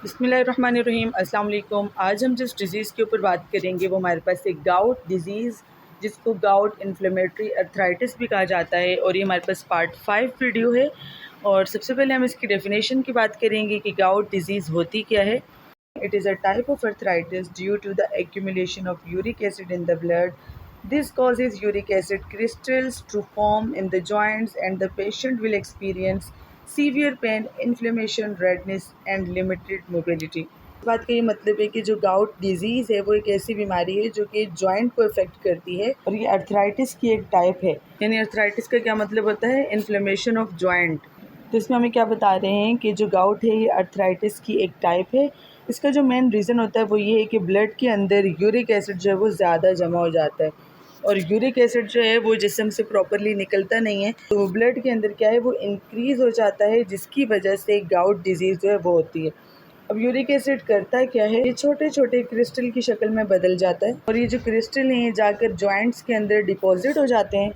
बिस्मिल्लाहिर्रहमानिर्रहीम। अस्सलाम वालेकुम। आज हम जिस डिज़ीज़ के ऊपर बात करेंगे वो हमारे पास एक गाउट डिज़ीज़, जिसको गाउट इन्फ्लेमेटरी अर्थराइटिस भी कहा जाता है, और ये हमारे पास पार्ट 5 वीडियो है। और सबसे पहले हम इसकी डेफिनेशन की बात करेंगे कि गाउट डिज़ीज़ होती क्या है। It is a type of arthritis due to the accumulation of uric acid in the blood. This causes uric acid crystals to form in the joints, and the patient will experience severe pain, inflammation, redness and limited mobility. इस बात का ये मतलब है कि जो gout disease है वो एक ऐसी बीमारी है जो कि जॉइंट को इफ़ेक्ट करती है, और ये अर्थराइटिस की एक टाइप है। यानी अर्थराइटिस का क्या मतलब होता है? Inflammation of joint. तो इसमें हमें क्या बता रहे हैं कि जो गाउट है ये अर्थराइटिस की एक टाइप है। इसका जो मेन रीज़न होता है वो ये है कि ब्लड के अंदर यूरिक एसिड जो है वो ज़्यादा जमा हो जाता है, और यूरिक एसिड जो है वो जिस्म से प्रॉपरली निकलता नहीं है, तो ब्लड के अंदर क्या है वो इंक्रीज़ हो जाता है, जिसकी वजह से गाउट डिजीज़ जो है वो होती है। अब यूरिक एसिड करता क्या है? ये छोटे छोटे क्रिस्टल की शक्ल में बदल जाता है, और ये जो क्रिस्टल हैं जाकर जॉइंट्स के अंदर डिपॉजिट हो जाते हैं,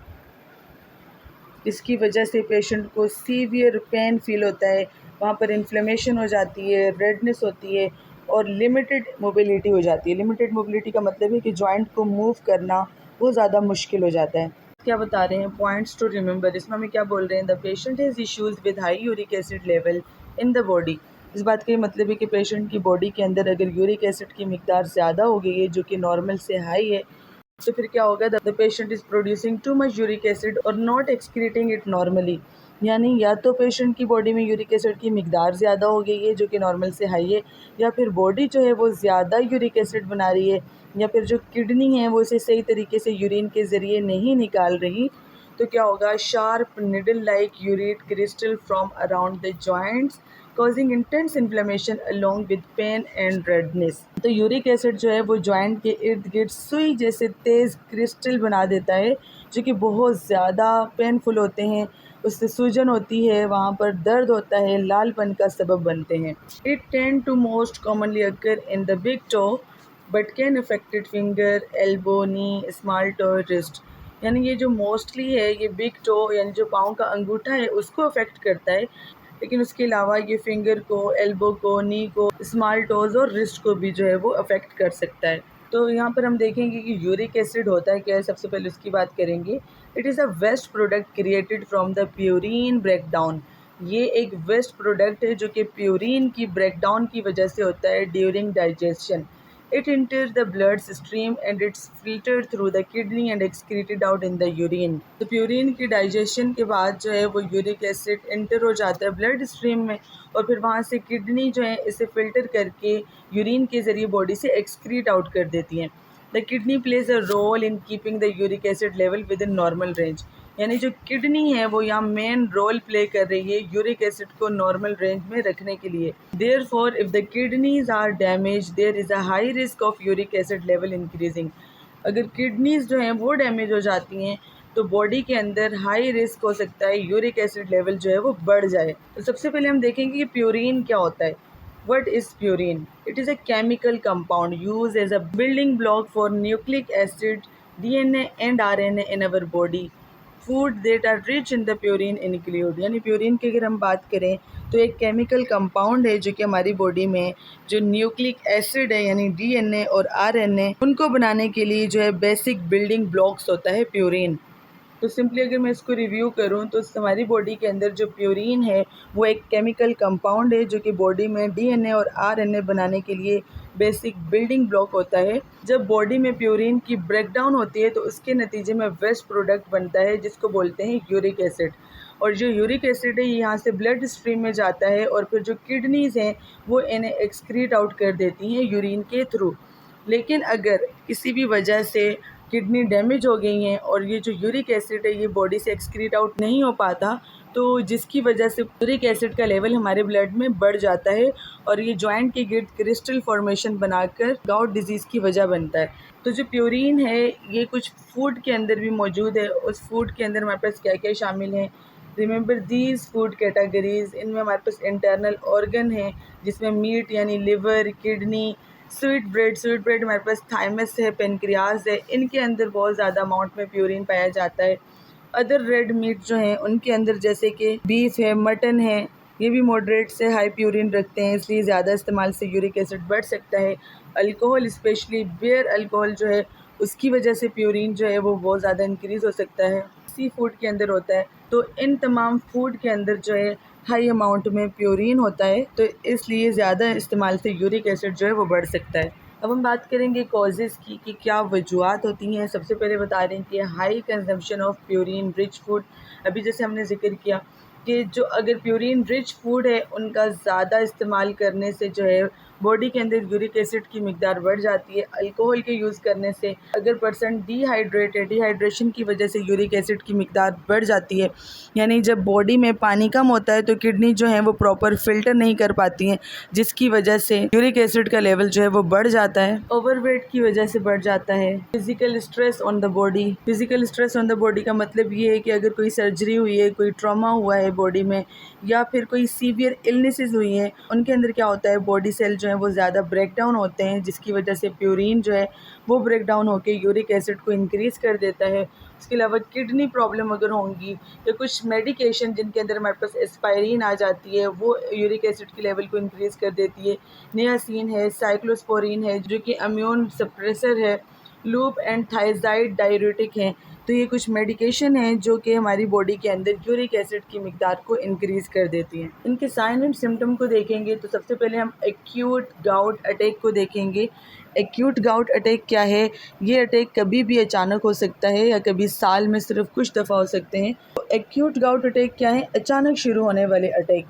इसकी वजह से पेशेंट को सीवियर पेन फील होता है, वहाँ पर इन्फ्लेमेशन हो जाती है, रेडनेस होती है, और लिमिटेड मोबिलिटी हो जाती है। लिमिटेड मोबिलिटी का मतलब है कि जॉइंट को मूव करना वो ज़्यादा मुश्किल हो जाता है। क्या बता रहे हैं? Points to remember. इसमें हमें क्या बोल रहे हैं? The patient has issues with high uric acid level in the body. इस बात का ये मतलब है कि पेशेंट की बॉडी के अंदर अगर यूरिक एसिड की मिकदार ज़्यादा हो गई है, जो कि नॉर्मल से हाई है, तो फिर क्या होगा? The patient is producing too much uric acid और नॉट एक्सक्रीटिंग इट नॉर्मली। यानी या तो पेशेंट की बॉडी में यूरिक एसिड की मिकदार ज़्यादा हो गई है जो कि नॉर्मल से हाई है, या फिर बॉडी जो है वो ज़्यादा यूरिक एसिड बना रही है, या फिर जो किडनी है वो इसे सही तरीके से यूरिन के ज़रिए नहीं निकाल रही। तो क्या होगा? Sharp needle like urate crystal from around the joints causing intense inflammation along with pain and redness. तो यूरिक एसिड जो है वो जॉइंट के इर्द गिर्द सुई जैसे तेज़ क्रिस्टल बना देता है, जो कि बहुत ज़्यादा पेनफुल होते हैं। उससे सूजन होती है, वहाँ पर दर्द होता है, लालपन का सबब बनते हैं। It tend to most commonly occur in the big toe but can affected finger, elbow, knee, small toe, wrist. यानी ये जो मोस्टली है ये बिग टो यानी जो पाँव का अंगूठा है उसको अफेक्ट करता है, लेकिन उसके अलावा ये फिंगर को, एल्बो को, नी को, स्मॉल टोज़ और रिस्ट को भी जो है वो अफेक्ट कर सकता है। तो यहाँ पर हम देखेंगे कि यूरिक एसिड होता है क्या है, सबसे पहले उसकी बात करेंगे। It is a waste product created from the purine breakdown. ये एक वेस्ट प्रोडक्ट है जो कि प्यूरिन की ब्रेकडाउन की वजह से होता है during digestion. It enters the blood stream and it's filtered through the kidney and excreted out in the urine. तो प्यूरिन की डाइजेशन के बाद जो है वो यूरिक एसिड एंटर हो जाता है ब्लड स्ट्रीम में, और फिर वहाँ से किडनी जो है इसे फिल्टर करके यूरिन के ज़रिए बॉडी से एक्सक्रीट आउट कर देती हैं। The kidney plays a role in keeping the uric acid level within normal range. यानी जो किडनी है वो यहाँ मेन रोल प्ले कर रही है यूरिक एसिड को नॉर्मल रेंज में रखने के लिए। Therefore if the kidneys are damage there is a high risk of uric acid level increasing. अगर किडनीज जो हैं वो डैमेज हो जाती हैं तो बॉडी के अंदर हाई रिस्क हो सकता है यूरिक एसिड लेवल जो है वो बढ़ जाए। तो सबसे पहले हम देखेंगे कि प्यूरिन क्या होता है। What is purine? It is a chemical compound used as a building block for nucleic acid, DNA and RNA in our body. Food that are rich in the purine include, यानी purine की अगर हम बात करें तो एक chemical compound है जो कि हमारी बॉडी में जो न्यूक्लिक एसिड है यानी डीएनए और आरएनए उनको बनाने के लिए जो है बेसिक बिल्डिंग ब्लॉक्स होता है प्यूरिन। तो सिंपली अगर मैं इसको रिव्यू करूँ तो हमारी बॉडी के अंदर जो प्यूरिन है वो एक केमिकल कंपाउंड है जो कि बॉडी में डीएनए और आरएनए बनाने के लिए बेसिक बिल्डिंग ब्लॉक होता है। जब बॉडी में प्यूरिन की ब्रेकडाउन होती है तो उसके नतीजे में वेस्ट प्रोडक्ट बनता है जिसको बोलते हैं यूरिक एसिड। और जो यूरिक एसिड है ये यहाँ से ब्लड स्ट्रीम में जाता है, और फिर जो किडनीज़ हैं वो इन्हें एक्सक्रीट आउट कर देती हैं यूरिन के थ्रू। लेकिन अगर किसी भी वजह से किडनी डैमेज हो गई हैं और ये जो यूरिक एसिड है ये बॉडी से एक्सक्रीट आउट नहीं हो पाता, तो जिसकी वजह से यूरिक एसिड का लेवल हमारे ब्लड में बढ़ जाता है, और ये जॉइंट के गिर्द क्रिस्टल फॉर्मेशन बनाकर गाउट डिजीज़ की वजह बनता है। तो जो प्यूरिन है ये कुछ फूड के अंदर भी मौजूद है। उस फूड के अंदर हमारे पास क्या क्या शामिल हैं? Remember these food categories. इनमें हमारे पास इंटरनल ऑर्गन है जिसमें मीट यानी लिवर, किडनी, स्वीट ब्रेड हमारे पास थाइमस है, पेनक्रियाज है, इनके अंदर बहुत ज़्यादा अमाउंट में प्यूरिन पाया जाता है। अदर रेड मीट जो हैं उनके अंदर जैसे कि बीफ है, मटन है, ये भी मॉडरेट से हाई प्यूरिन रखते हैं, इसलिए ज़्यादा इस्तेमाल से यूरिक एसिड बढ़ सकता है। अल्कोहल, स्पेशली बियर अल्कोहल जो है, उसकी वजह से प्यूरिन जो है वो बहुत ज़्यादा इंक्रीज़ हो सकता है। सी फूड के अंदर होता है, तो इन तमाम फूड के अंदर जो है हाई अमाउंट में प्यूरिन होता है, तो इसलिए ज़्यादा इस्तेमाल से यूरिक एसिड जो है वो बढ़ सकता है। अब हम बात करेंगे कॉजेज़ की कि क्या वजूहत होती हैं। सबसे पहले बता रहे हैं कि high consumption of purine rich food. अभी जैसे हमने ज़िक्र किया कि जो अगर प्यूरिन रिच फूड है उनका ज़्यादा इस्तेमाल करने से जो है बॉडी के अंदर यूरिक एसिड की मिकदार बढ़ जाती है। अल्कोहल के यूज़ करने से अगर पर्सन डिहाइड्रेट है, डिहाइड्रेशन की वजह से यूरिक एसिड की मिकदार बढ़ जाती है, यानी जब बॉडी में पानी कम होता है तो किडनी जो है वो प्रॉपर फिल्टर नहीं कर पाती हैं, जिसकी वजह से यूरिक एसिड का लेवल जो है वो बढ़ जाता है। ओवरवेट की वजह से बढ़ जाता है। Physical stress on the body. Physical stress on the body का मतलब ये है कि अगर कोई सर्जरी हुई है, कोई ट्रॉमा हुआ है बॉडी में, या फिर कोई सीवियर इलनेसेस हुई हैं, उनके अंदर क्या होता है, बॉडी सेल जो है वो ज़्यादा ब्रेक डाउन होते हैं, जिसकी वजह से प्यूरिन जो है वो ब्रेक डाउन होकर यूरिक एसिड को इंक्रीज़ कर देता है। उसके अलावा किडनी प्रॉब्लम अगर होंगी या कुछ मेडिकेशन जिनके अंदर हमारे पास एस्पायरिन आ जाती है, वो यूरिक एसिड के लेवल को इंक्रीज़ कर देती है। नियासिन है, साइक्लोस्पोरिन है जो कि इम्यून सप्रेसर है, लूप एंड थायजाइड डाययूरेटिक हैं। तो ये कुछ मेडिकेशन हैं जो कि हमारी बॉडी के अंदर यूरिक एसिड की मिकदार को इंक्रीज़ कर देती हैं। इनके साइन एंड सिम्टम को देखेंगे तो सबसे पहले हम एक्यूट गाउट अटैक को देखेंगे। एक्यूट गाउट अटैक क्या है? ये अटैक कभी भी अचानक हो सकता है या कभी साल में सिर्फ कुछ दफ़ा हो सकते हैं। तो एक्यूट गाउट अटैक क्या है? अचानक शुरू होने वाले अटैक।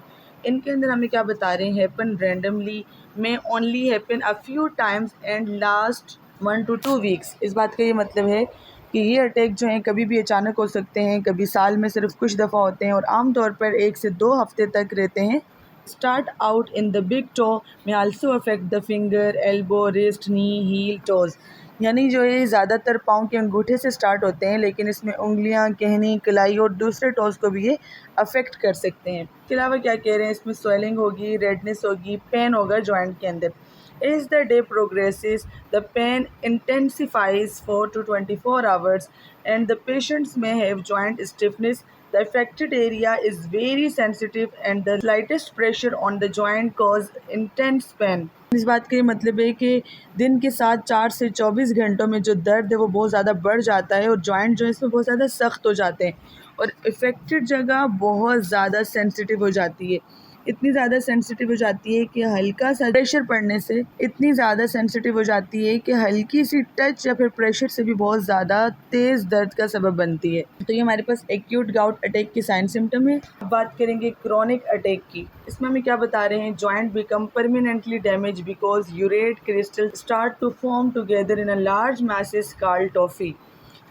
इनके अंदर हमें क्या बता रहे हैं, हैपन रैंडमली, में only happen a few times and last 1 to 2 weeks. इस बात का ये मतलब है कि ये अटैक जो हैं कभी भी अचानक हो सकते हैं, कभी साल में सिर्फ कुछ दफ़ा होते हैं और आम तौर पर 1 से 2 हफ्ते तक रहते हैं। Start out in the big toe में also affect the finger, elbow, wrist, knee, heel, toes. यानी जो ये ज़्यादातर पाँव के अंगूठे से स्टार्ट होते हैं, लेकिन इसमें उंगलियां, कहनी, कलाई और दूसरे टोज़ को भी ये अफेक्ट कर सकते हैं। इसके अलावा क्या कह रहे हैं, इसमें स्वेलिंग होगी, रेडनेस होगी, पेन होगा जॉइंट के अंदर। As the day progresses, the pain intensifies 4 to 24 hours and the patients may have joint stiffness. The affected area is very sensitive and the slightest pressure on the joint cause intense pain. इस बात का ये मतलब है कि दिन के साथ 4 से 24 घंटों में जो दर्द है वो बहुत ज़्यादा बढ़ जाता है और जॉइंट जो है इसमें बहुत ज़्यादा सख्त हो जाते हैं और इफ़ेक्टेड जगह बहुत ज़्यादा सेंसिटिव हो जाती है। इतनी ज़्यादा सेंसिटिव हो जाती है कि हल्का सा प्रेशर पड़ने से इतनी ज़्यादा सेंसिटिव हो जाती है कि हल्की सी टच या फिर प्रेशर से भी बहुत ज़्यादा तेज़ दर्द का सबब बनती है। तो ये हमारे पास एक्यूट गाउट अटैक की साइन सिम्टम है। अब बात करेंगे क्रोनिक अटैक की। इसमें हमें क्या बता रहे हैं, joint become permanently damage because urate crystal start to form together in a large message called tophi.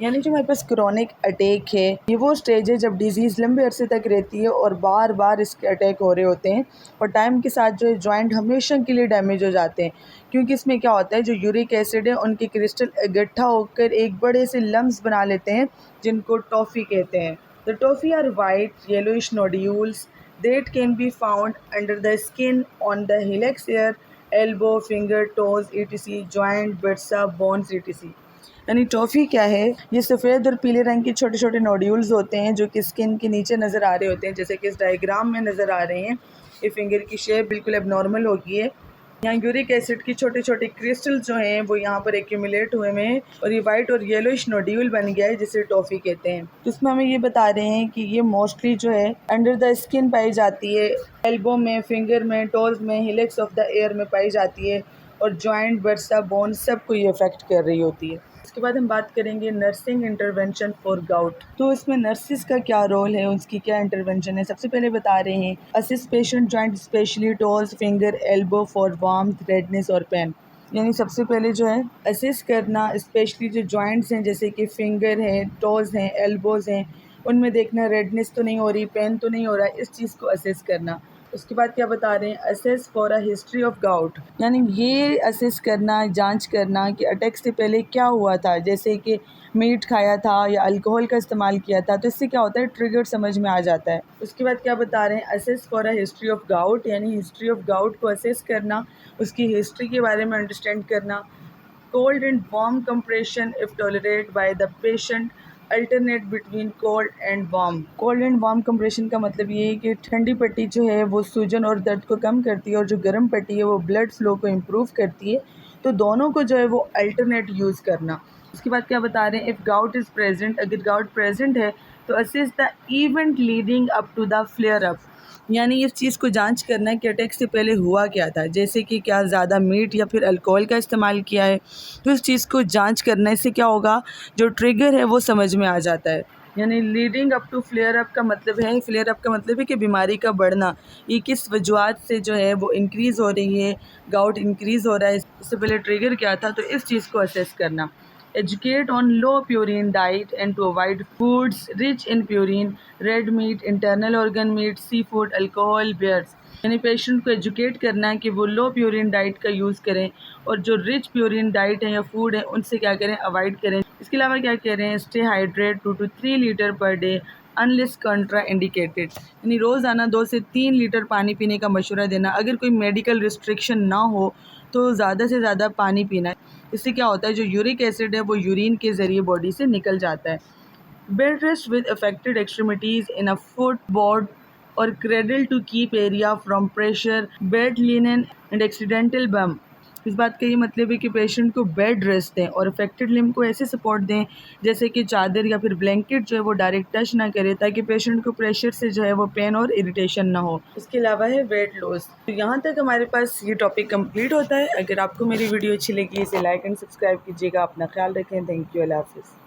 यानी जो हमारे पास क्रोनिक अटैक है, ये वो स्टेज है जब डिजीज़ लंबे अरसे तक रहती है और बार बार इसके अटैक हो रहे होते हैं और टाइम के साथ जो है जॉइंट हमेशा के लिए डैमेज हो जाते हैं, क्योंकि इसमें क्या होता है, जो यूरिक एसिड है उनके क्रिस्टल इकट्ठा होकर एक बड़े से लम्स बना लेते हैं जिनको टॉफ़ी कहते हैं। The tophi are white yellowish nodules that can be found under the skin on the helix ear, elbow, finger, toes etc, joint, bursa, bones etc। यानी टॉफ़ी क्या है, ये सफ़ेद और पीले रंग के छोटे छोटे नोड्यूल्स होते हैं जो कि स्किन के नीचे नज़र आ रहे होते हैं, जैसे कि इस डायग्राम में नज़र आ रहे हैं। ये फिंगर की शेप बिल्कुल एबनॉर्मल होगी है। यहाँ यूरिक एसिड की छोटे छोटे क्रिस्टल जो हैं वो यहाँ पर एक्यूमुलेट हुए हैं और ये वाइट और येलोइश नोड्यूल बन गया है जिसे टॉफ़ी कहते हैं। इसमें हमें ये बता रहे हैं कि ये मोस्टली जो है अंडर द स्किन पाई जाती है, एल्बो में, फिंगर में, टोज में, हिलेक्स ऑफ द एयर में पाई जाती है और जॉइंट, बर्सा, बोन सबको ये अफेक्ट कर रही होती है। उसके बाद हम बात करेंगे नर्सिंग इंटरवेंशन फॉर गाउट। तो इसमें नर्सिस का क्या रोल है, उसकी क्या इंटरवेंशन है। सबसे पहले बता रहे हैं, assist patient joint specially toes, finger, elbow for warmth, redness और पेन। यानी सबसे पहले जो है असिस्ट करना, स्पेशली जो जॉइंट्स हैं जैसे कि फिंगर हैं, टोज़ हैं, एल्बोज़ हैं, उनमें देखना रेडनेस तो नहीं हो रही, पेन तो नहीं हो रहा है, इस चीज़ को असेस करना। उसके बाद क्या बता रहे हैं, assess for a history of gout. यानी ये असेस करना, जांच करना कि अटैक से पहले क्या हुआ था, जैसे कि मीट खाया था या अल्कोहल का इस्तेमाल किया था, तो इससे क्या होता है, ट्रिगर समझ में आ जाता है। उसके बाद क्या बता रहे हैं, assess for a history of gout, यानी हिस्ट्री ऑफ गाउट को असेस करना, उसकी हिस्ट्री के बारे में अंडरस्टैंड करना। Cold and warm compression if tolerate by the patient alternate between cold and warm. Cold and warm compression का मतलब ये है कि ठंडी पट्टी जो है वो सूजन और दर्द को कम करती है और जो गर्म पट्टी है वो ब्लड फ्लो को इम्प्रूव करती है। तो दोनों को जो है वो अल्टरनेट यूज़ करना। उसके बाद क्या बता रहे हैं, इफ़ गाउट इज़ प्रेजेंट, अगर गाउट प्रेजेंट है तो assist the event leading up to the flare up, यानी इस चीज़ को जांच करना है कि अटैक से पहले हुआ क्या था, जैसे कि क्या ज़्यादा मीट या फिर अल्कोहल का इस्तेमाल किया है। तो इस चीज़ को जांच करने से क्या होगा, जो ट्रिगर है वो समझ में आ जाता है। यानी leading up to flare up का मतलब है, फ्लेयर अप का मतलब है कि बीमारी का बढ़ना, ये किस वजूहत से जो है वो इंक्रीज़ हो रही है, गाउट इंक्रीज़ हो रहा है, इससे पहले ट्रिगर क्या था, तो इस चीज़ को असेस करना। Educate on low purine diet and to avoid foods rich in purine, red meat, internal organ meat, seafood, alcohol, beers। यानी पेशेंट को एजुकेट करना है कि वो लो प्योरिन डाइट का यूज़ करें और जो रिच प्योरिन डाइट है या फूड है उनसे क्या करें, अवॉइड करें। इसके अलावा क्या कह रहे हैं, stay hydrate 2 to 3 litre per day unless कंट्रा indicated, यानी रोज़ाना 2 से 3 लीटर पानी पीने का मशवरा देना। अगर कोई मेडिकल रिस्ट्रिक्शन ना हो तो ज़्यादा से ज़्यादा पानी पीना है। इससे क्या होता है, जो यूरिक एसिड है वो यूरिन के ज़रिए बॉडी से निकल जाता है। Bed rest with affected extremities in a foot board और cradle to keep area from pressure, bed linen and accidental bump. इस बात का ये मतलब है कि पेशेंट को बेड रेस्ट दें और अफेक्टेड लिम्ब को ऐसे सपोर्ट दें जैसे कि चादर या फिर ब्लैंकेट जो है वो डायरेक्ट टच ना करे, ताकि पेशेंट को प्रेशर से जो है वो पेन और इरिटेशन ना हो। इसके अलावा है वेट लॉस। तो यहाँ तक हमारे पास ये टॉपिक कंप्लीट होता है। अगर आपको मेरी वीडियो अच्छी लगी इसे लाइक एंड सब्सक्राइब कीजिएगा। अपना ख्याल रखें। Thank you. अल्लाह हाफिज़।